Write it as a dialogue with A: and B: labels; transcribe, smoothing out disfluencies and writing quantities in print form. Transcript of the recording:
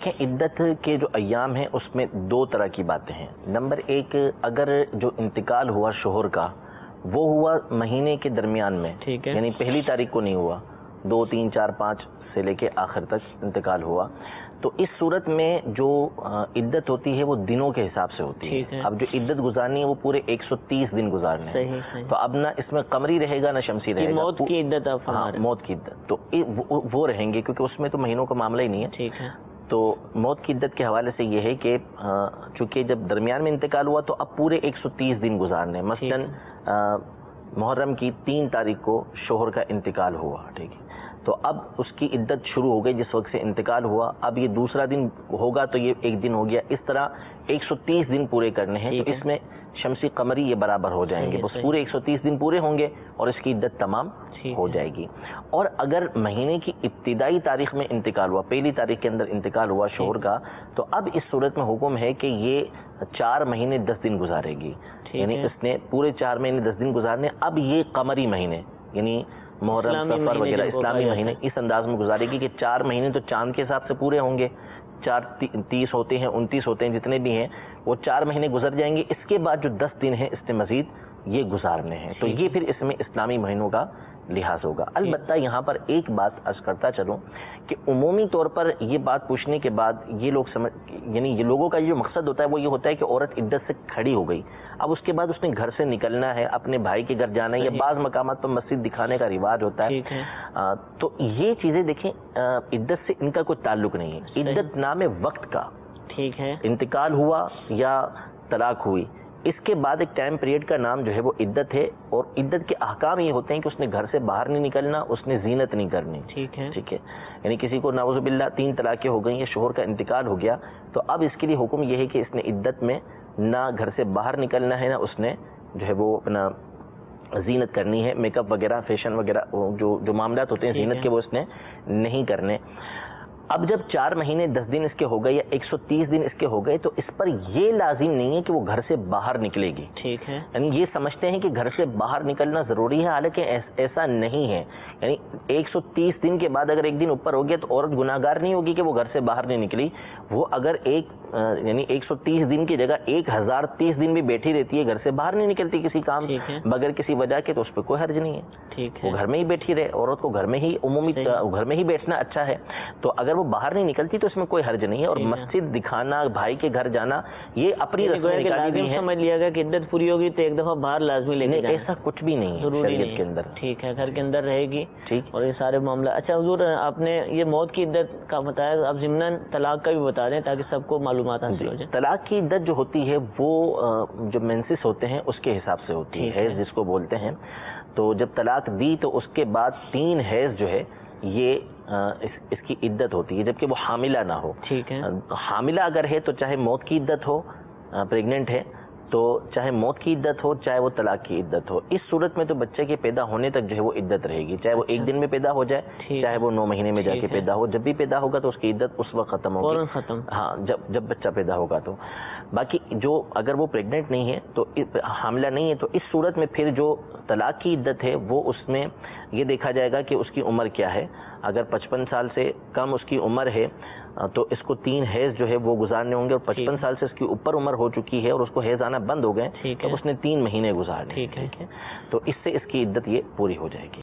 A: دیکھیں عدت کے جو ایام ہیں اس میں دو طرح کی باتیں ہیں. نمبر ایک، اگر جو انتقال ہوا شوہر کا وہ ہوا مہینے کے درمیان میں، یعنی پہلی تاریخ کو نہیں ہوا، 2، 3، 4، 5 سے لے کے آخر تک انتقال ہوا، تو اس صورت میں جو عدت ہوتی ہے وہ دنوں کے حساب سے ہوتی ہے. اب جو عدت گزارنی ہے وہ پورے 130 دن گزارنے ہیں. تو اب نہ اس میں قمری رہے گا نہ شمسی رہے گا.
B: موت کی عدت،
A: موت کی عدت تو وہ رہیں گے، کیونکہ اس میں تو مہینوں کا معاملہ ہی نہیں ہے.
B: ٹھیک ہے.
A: تو موت کی عدت کے حوالے سے یہ ہے کہ چونکہ جب درمیان میں انتقال ہوا تو اب پورے 130 دن گزارنے. مثلاً محرم کی 3 تاریخ کو شوہر کا انتقال ہوا، ٹھیک ہے، تو اب اس کی عدت شروع ہو گئی جس وقت سے انتقال ہوا. اب یہ دوسرا دن ہوگا تو یہ 1 دن ہو گیا. اس طرح 130 دن پورے کرنے ہیں. تو اس میں شمسی قمری یہ برابر ہو جائیں گے. بس پورے 130 دن پورے ہوں گے اور اس کی عدت تمام ہو جائے گی. اور اگر مہینے کی ابتدائی تاریخ میں انتقال ہوا، پہلی تاریخ کے اندر انتقال ہوا شوہر کا، تو اب اس صورت میں حکم ہے کہ یہ 4 مہینے 10 دن گزارے گی. یعنی اس نے پورے 4 مہینے 10 دن گزارنے. اب یہ قمری مہینے یعنی محرم، سفر وغیرہ اسلامی مہینے اس انداز میں گزارے گی کہ 4 مہینے تو چاند کے حساب سے پورے ہوں گے. 4 30 ہوتے ہیں، 29 ہوتے ہیں، جتنے بھی ہیں وہ 4 مہینے گزر جائیں گے. اس کے بعد جو 10 دن ہیں اس نے مزید یہ گزارنے ہیں. تو یہ پھر اس میں اسلامی مہینوں کا لحاظ ہوگا. البتہ یہاں پر ایک بات عرض کرتا چلوں کہ عمومی طور پر یہ بات پوچھنے کے بعد یہ لوگ یعنی یہ لوگوں کا جو مقصد ہوتا ہے وہ یہ ہوتا ہے کہ عورت عدت سے کھڑی ہو گئی، اب اس کے بعد اس نے گھر سے نکلنا ہے، اپنے بھائی کے گھر جانا ہے، یا بعض مقامات پر مسجد دکھانے کا رواج ہوتا ہے. تو یہ چیزیں دیکھیں عدت سے ان کا کوئی تعلق نہیں ہے. عدت نام ہے وقت کا. ٹھیک ہے، انتقال ہوا یا طلاق ہوئی، اس کے بعد ایک ٹائم پیریڈ کا نام جو ہے وہ عدت ہے. اور عدت کے احکام یہ ہوتے ہیں کہ اس نے گھر سے باہر نہیں نکلنا، اس نے زینت نہیں کرنی. ٹھیک ہے، یعنی کسی کو نعوذ باللہ 3 طلاقیں ہو گئیں یا شوہر کا انتقال ہو گیا، تو اب اس کے لیے حکم یہ ہے کہ اس نے عدت میں نہ گھر سے باہر نکلنا ہے، نہ اس نے جو ہے وہ اپنا زینت کرنی ہے. میک اپ وغیرہ، فیشن وغیرہ جو معاملات ہوتے ہیں زینت کے وہ اس نے نہیں کرنے. اب جب 4 مہینے 10 دن اس کے ہو گئے یا 130 دن اس کے ہو گئے تو اس پر یہ لازم نہیں ہے کہ وہ گھر سے باہر نکلے گی. ٹھیک ہے، یعنی یہ سمجھتے ہیں کہ گھر سے باہر نکلنا ضروری ہے، حالانکہ ایسا نہیں ہے. یعنی 130 دن کے بعد اگر 1 دن اوپر ہو گیا تو عورت گناہگار نہیں ہوگی کہ وہ گھر سے باہر نہیں نکلی. وہ اگر یعنی 130 دن کی جگہ 1030 دن بھی بیٹھی رہتی ہے، گھر سے باہر نہیں نکلتی کسی کام بغیر کسی وجہ کے، تو اس پہ کوئی حرج نہیں ہے. وہ گھر میں ہی بیٹھی رہے. عورت کو گھر میں ہی گھر میں ہی بیٹھنا اچھا ہے. تو اگر وہ باہر نہیں نکلتی تو اس میں کوئی حرج نہیں ہے. اور مسجد دکھانا، بھائی کے گھر جانا، یہ اپنی رسم سمجھ لیا گیا کہ عدت پوری ہوگی تو ایک دفعہ باہر لازمی لے کے جانا. ایسا کچھ بھی نہیں ہے شریعت کے اندر. ٹھیک ہے، گھر کے اندر رہے گی. ٹھیک، اور یہ سارے معاملہ. اچھا حضور، آپ نے یہ موت کی عدت کا بتایا، اب ضمناً طلاق کا بھی بتا دیں تاکہ سب کو معلومات حاصل ہو جائے. طلاق کی عدت جو ہوتی ہے وہ جو مینسس ہوتے ہیں اس کے حساب سے ہوتی ہے، حیض جس کو بولتے ہیں. تو جب طلاق دی تو اس کے بعد 3 حیض جو ہے یہ اس کی عدت ہوتی ہے، جبکہ وہ حاملہ نہ ہو. ٹھیک ہے، حاملہ اگر ہے تو چاہے موت کی عدت ہو، پریگننٹ ہے تو چاہے موت کی عدت ہو چاہے وہ طلاق کی عدت ہو. اس صورت میں تو بچے کے پیدا ہونے تک جو ہے وہ عدت رہے گی، چاہے وہ 1 دن میں پیدا ہو جائے چاہے وہ 9 مہینے میں جا کے پیدا ہو. جب بھی پیدا ہوگا تو اس کی عدت اس وقت ختم ہوگی. ہاں، جب بچہ پیدا ہوگا. تو باقی جو اگر وہ پریگننٹ نہیں ہے تو حاملہ نہیں ہے تو اس صورت میں پھر جو طلاق کی عدت ہے وہ اس میں یہ دیکھا جائے گا کہ اس کی عمر کیا ہے. اگر 55 سال سے کم اس کی عمر ہے تو اس کو 3 حیض جو ہے وہ گزارنے ہوں گے. اور 55 سال سے اس کی اوپر عمر ہو چکی ہے اور اس کو حیض آنا بند ہو گئے تو اس نے 3 مہینے گزارنے. ٹھیک ہے، تو اس سے اس کی عدت یہ پوری ہو جائے گی.